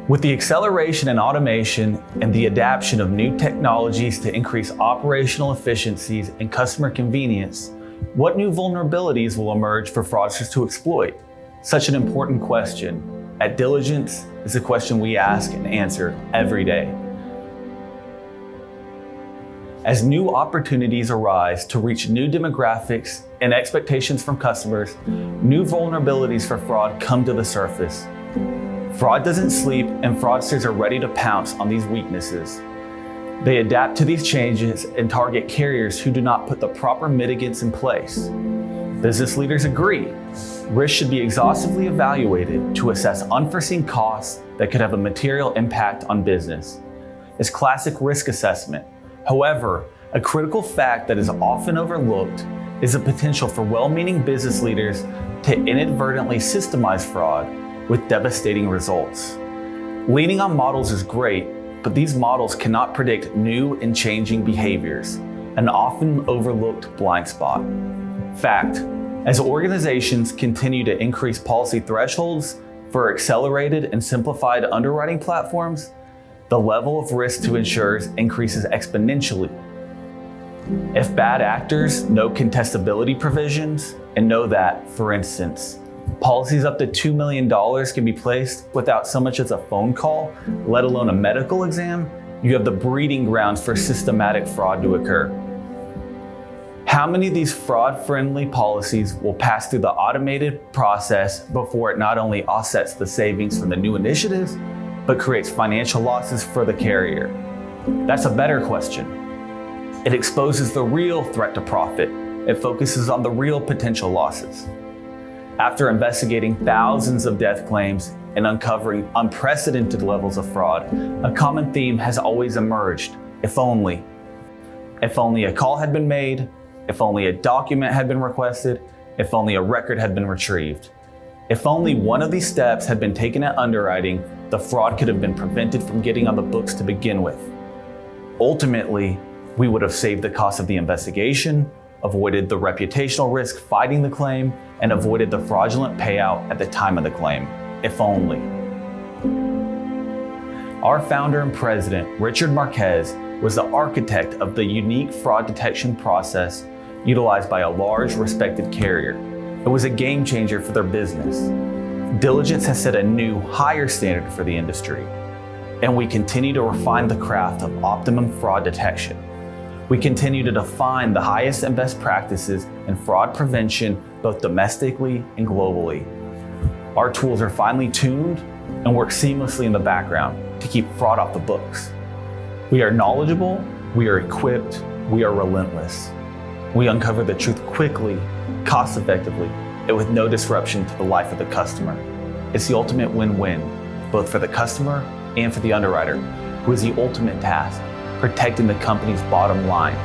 With the acceleration in automation and the adoption of new technologies to increase operational efficiencies and customer convenience, what new vulnerabilities will emerge for fraudsters to exploit? Such an important question. At Diligence is a question we ask and answer every day. As new opportunities arise to reach new demographics and expectations from customers, new vulnerabilities for fraud come to the surface. Fraud doesn't sleep, and fraudsters are ready to pounce on these weaknesses. They adapt to these changes and target carriers who do not put the proper mitigants in place. Business leaders agree. Risk should be exhaustively evaluated to assess unforeseen costs that could have a material impact on business. It's classic risk assessment. However, a critical fact that is often overlooked is the potential for well-meaning business leaders to inadvertently systemize fraud with devastating results. Leaning on models is great, but these models cannot predict new and changing behaviors, an often overlooked blind spot. Fact, as organizations continue to increase policy thresholds for accelerated and simplified underwriting platforms, the level of risk to insurers increases exponentially. If bad actors know contestability provisions and know that, for instance, policies up to $2 million can be placed without so much as a phone call, let alone a medical exam, you have the breeding grounds for systematic fraud to occur. How many of these fraud-friendly policies will pass through the automated process before it not only offsets the savings from the new initiatives, but creates financial losses for the carrier? That's a better question. It exposes the real threat to profit. It focuses on the real potential losses. After investigating thousands of death claims and uncovering unprecedented levels of fraud, a common theme has always emerged: if only. If only a call had been made, if only a document had been requested, if only a record had been retrieved. If only one of these steps had been taken at underwriting, the fraud could have been prevented from getting on the books to begin with. Ultimately, we would have saved the cost of the investigation, avoided the reputational risk fighting the claim, and avoided the fraudulent payout at the time of the claim, if only. Our founder and president, Richard Marquez, was the architect of the unique fraud detection process utilized by a large, respected carrier. It was a game changer for their business. Diligence has set a new, higher standard for the industry, and we continue to refine the craft of optimum fraud detection. We continue to define the highest and best practices in fraud prevention, both domestically and globally. Our tools are finely tuned and work seamlessly in the background to keep fraud off the books. We are knowledgeable, we are equipped, we are relentless. We uncover the truth quickly, cost-effectively, and with no disruption to the life of the customer. It's the ultimate win-win, both for the customer and for the underwriter, who is the ultimate task: protecting the company's bottom line.